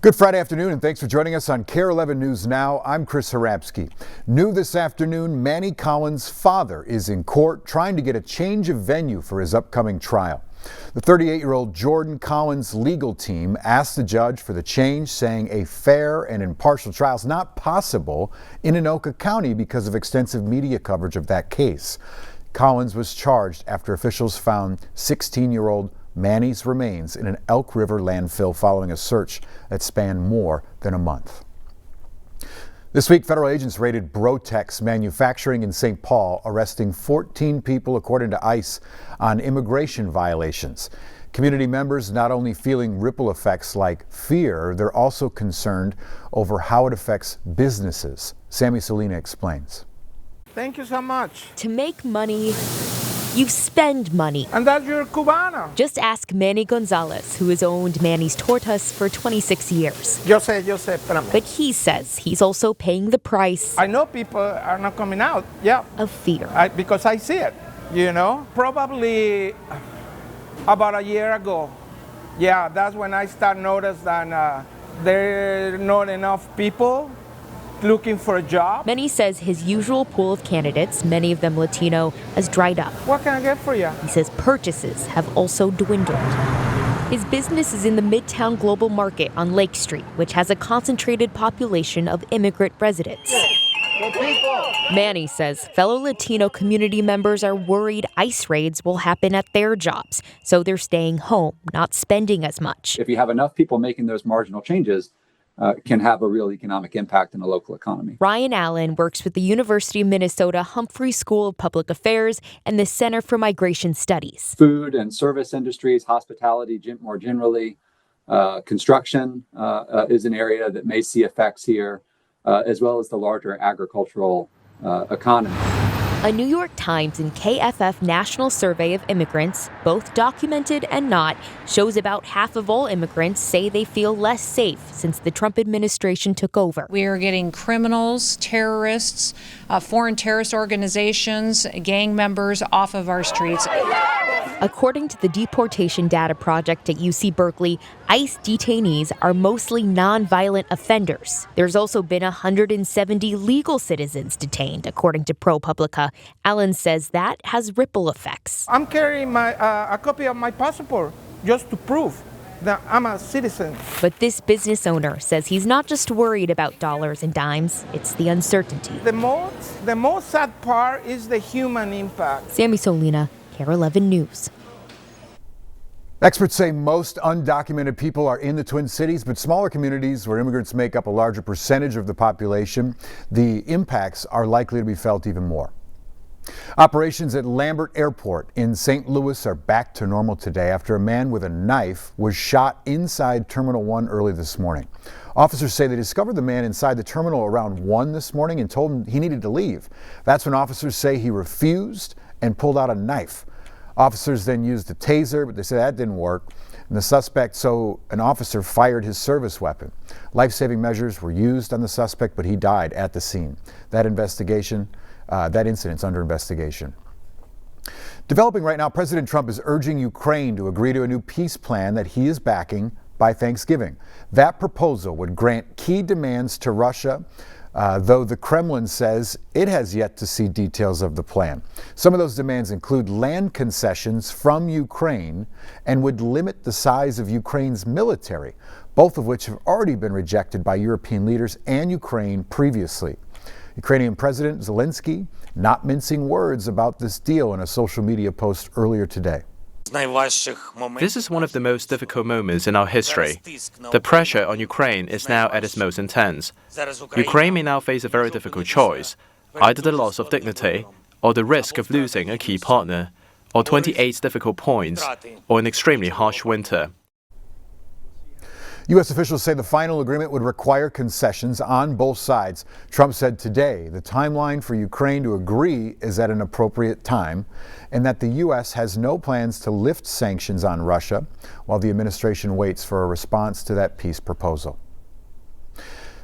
Good Friday afternoon, and thanks for joining us on KARE 11 News Now. I'm Chris Harapsky. New this afternoon, Manny Collins' father is in court trying to get a change of venue for his upcoming trial. The 38-year-old Jordan Collins legal team asked the judge for the change, saying a fair and impartial trial is not possible in Anoka County because of extensive media coverage of that case. Collins was charged after officials found 16-year-old Manny's remains in an Elk River landfill following a search that spanned more than a month. This week, federal agents raided Brotex Manufacturing in St. Paul, arresting 14 people, according to ICE, on immigration violations. Community members not only feeling ripple effects like fear, they're also concerned over how it affects businesses. Sammy Salina explains. Thank you so much. To make money, you spend money. And that's your Cubano. Just ask Manny Gonzalez, who has owned Manny's Tortas for 26 years. Yo sé, espérame. But he says he's also paying the price. I know people are not coming out, of fear. Because I see it, Probably about a year ago, that's when I start notice that there are not enough people looking for a job. Manny says his usual pool of candidates, many of them Latino, has dried up. What can I get for you? He says purchases have also dwindled. His business is in the Midtown Global Market on Lake Street, which has a concentrated population of immigrant residents. Manny says fellow Latino community members are worried ICE raids will happen at their jobs, so they're staying home, not spending as much. If you have enough people making those marginal changes, can have a real economic impact in the local economy. Ryan Allen works with the University of Minnesota Humphrey School of Public Affairs and the Center for Migration Studies. Food and service industries, hospitality more generally, construction is an area that may see effects here, as well as the larger agricultural economy. A New York Times and KFF national survey of immigrants, both documented and not, shows about half of all immigrants say they feel less safe since the Trump administration took over. We are getting criminals, terrorists, foreign terrorist organizations, gang members off of our streets. According to the Deportation Data Project at UC Berkeley, ICE detainees are mostly nonviolent offenders. There's also been 170 legal citizens detained, according to ProPublica. Allen says that has ripple effects. I'm carrying a copy of my passport just to prove that I'm a citizen. But this business owner says he's not just worried about dollars and dimes, it's the uncertainty. The most sad part is the human impact. Sammy Salina, KARE 11 News. Experts say most undocumented people are in the Twin Cities, but smaller communities where immigrants make up a larger percentage of the population, the impacts are likely to be felt even more. Operations at Lambert Airport in St. Louis are back to normal today after a man with a knife was shot inside Terminal 1 early this morning. Officers say they discovered the man inside the terminal around 1 this morning and told him he needed to leave. That's when officers say he refused and pulled out a knife. Officers then used a taser, but they said that didn't work. And an officer fired his service weapon. Life-saving measures were used on the suspect, but he died at the scene. That incident's under investigation. Developing right now, President Trump is urging Ukraine to agree to a new peace plan that he is backing by Thanksgiving. That proposal would grant key demands to Russia, though the Kremlin says it has yet to see details of the plan. Some of those demands include land concessions from Ukraine and would limit the size of Ukraine's military, both of which have already been rejected by European leaders and Ukraine previously. Ukrainian President Zelensky not mincing words about this deal in a social media post earlier today. This is one of the most difficult moments in our history. The pressure on Ukraine is now at its most intense. Ukraine may now face a very difficult choice, either the loss of dignity, or the risk of losing a key partner, or 28 difficult points, or an extremely harsh winter. U.S. officials say the final agreement would require concessions on both sides. Trump said today the timeline for Ukraine to agree is at an appropriate time, and that the U.S. has no plans to lift sanctions on Russia while the administration waits for a response to that peace proposal.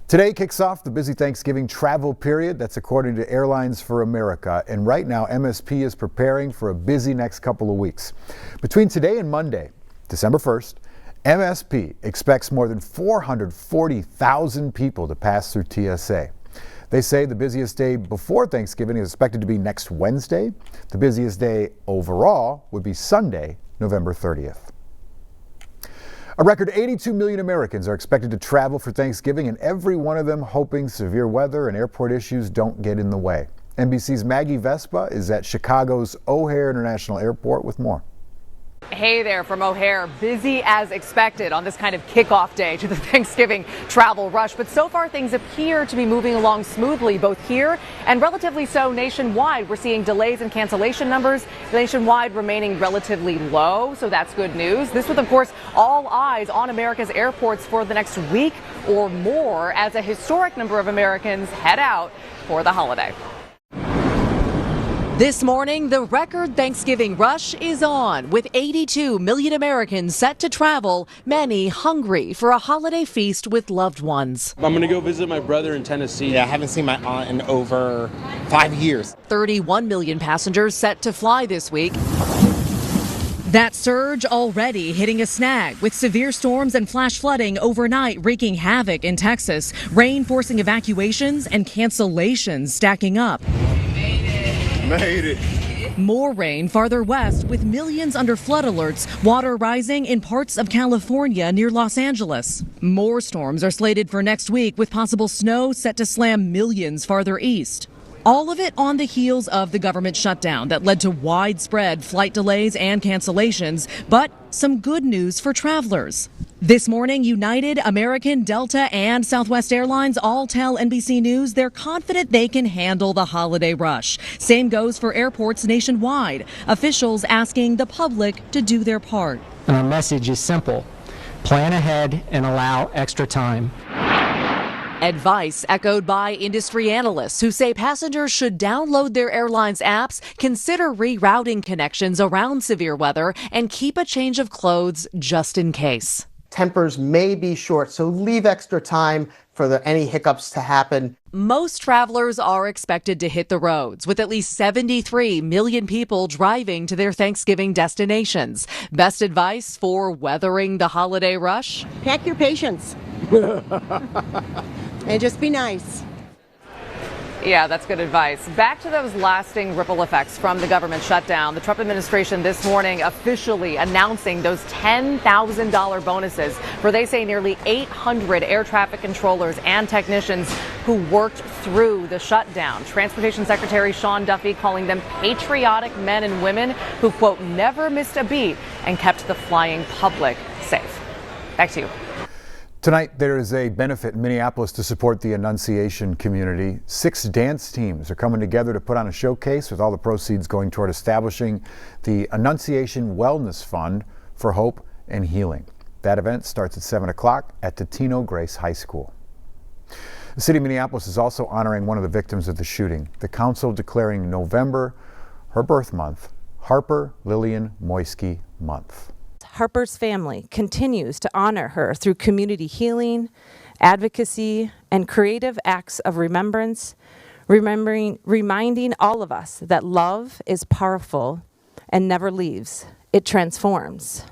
Today kicks off the busy Thanksgiving travel period. That's according to Airlines for America. And right now, MSP is preparing for a busy next couple of weeks. Between today and Monday, December 1st, MSP expects more than 440,000 people to pass through TSA. They say the busiest day before Thanksgiving is expected to be next Wednesday. The busiest day overall would be Sunday, November 30th. A record 82 million Americans are expected to travel for Thanksgiving, and every one of them hoping severe weather and airport issues don't get in the way. NBC's Maggie Vespa is at Chicago's O'Hare International Airport with more. Hey there from O'Hare, busy as expected on this kind of kickoff day to the Thanksgiving travel rush. But so far things appear to be moving along smoothly, both here and relatively so nationwide. We're seeing delays and cancellation numbers nationwide remaining relatively low, so that's good news. This with, of course, all eyes on America's airports for the next week or more as a historic number of Americans head out for the holiday. This morning, the record Thanksgiving rush is on, with 82 million Americans set to travel, many hungry for a holiday feast with loved ones. I'm going to go visit my brother in Tennessee. Yeah, I haven't seen my aunt in over 5 years. 31 million passengers set to fly this week. That surge already hitting a snag, with severe storms and flash flooding overnight wreaking havoc in Texas, rain forcing evacuations and cancellations stacking up. Made it. More rain farther west, with millions under flood alerts, water rising in parts of California near Los Angeles. More storms are slated for next week, with possible snow set to slam millions farther east. All of it on the heels of the government shutdown that led to widespread flight delays and cancellations, but some good news for travelers. This morning, United, American, Delta, and Southwest Airlines all tell NBC News they're confident they can handle the holiday rush. Same goes for airports nationwide. Officials asking the public to do their part. Our message is simple. Plan ahead and allow extra time. Advice echoed by industry analysts who say passengers should download their airline's apps, consider rerouting connections around severe weather, and keep a change of clothes just in case. Tempers may be short, so leave extra time for any hiccups to happen. Most travelers are expected to hit the roads, with at least 73 million people driving to their Thanksgiving destinations. Best advice for weathering the holiday rush? Pack your patience. And just be nice. Yeah, that's good advice. Back to those lasting ripple effects from the government shutdown. The Trump administration this morning officially announcing those $10,000 bonuses for, they say, nearly 800 air traffic controllers and technicians who worked through the shutdown. Transportation Secretary Sean Duffy calling them patriotic men and women who, quote, never missed a beat and kept the flying public safe. Back to you. Tonight, there is a benefit in Minneapolis to support the Annunciation community. 6 dance teams are coming together to put on a showcase, with all the proceeds going toward establishing the Annunciation Wellness Fund for Hope and Healing. That event starts at 7 o'clock at Totino Grace High School. The city of Minneapolis is also honoring one of the victims of the shooting. The council declaring November, her birth month, Harper Lillian Moisky Month. Harper's family continues to honor her through community healing, advocacy, and creative acts of remembrance, reminding all of us that love is powerful and never leaves. It transforms.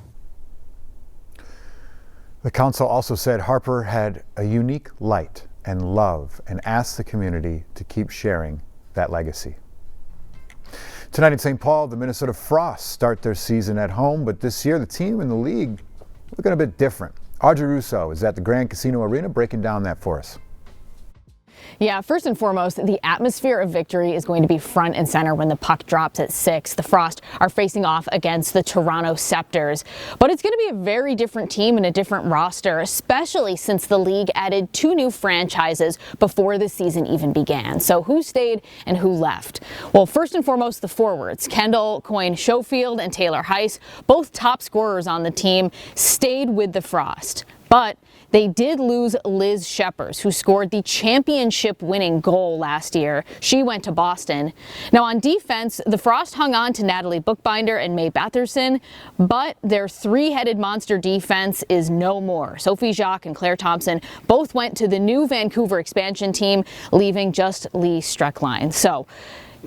The council also said Harper had a unique light and love and asked the community to keep sharing that legacy. Tonight in St. Paul, the Minnesota Frost start their season at home, but this year the team and the league looking a bit different. Audrey Russo is at the Grand Casino Arena breaking down that for us. Yeah, first and foremost, the atmosphere of victory is going to be front and center when the puck drops at 6. The Frost are facing off against the Toronto Scepters. But it's going to be a very different team and a different roster, especially since the league added 2 new franchises before the season even began. So who stayed and who left? Well, first and foremost, the forwards, Kendall Coyne-Schofield and Taylor Heiss, both top scorers on the team, stayed with the Frost. But they did lose Liz Scheppers, who scored the championship-winning goal last year. She went to Boston. Now on defense, the Frost hung on to Natalie Bookbinder and May Batherson, but their 3-headed monster defense is no more. Sophie Jacques and Claire Thompson both went to the new Vancouver expansion team, leaving just Lee Streckline. So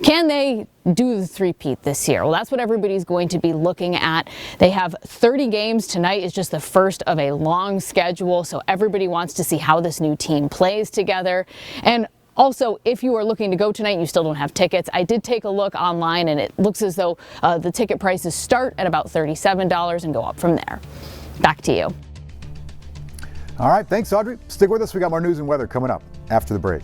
Can they do the three-peat this year? Well, that's what everybody's going to be looking at. They have 30 games. Tonight is just the first of a long schedule, so everybody wants to see how this new team plays together. And also, if you are looking to go tonight and you still don't have tickets, I did take a look online, and it looks as though the ticket prices start at about $37 and go up from there. Back to you. All right, thanks, Audrey. Stick with us. We got more news and weather coming up after the break.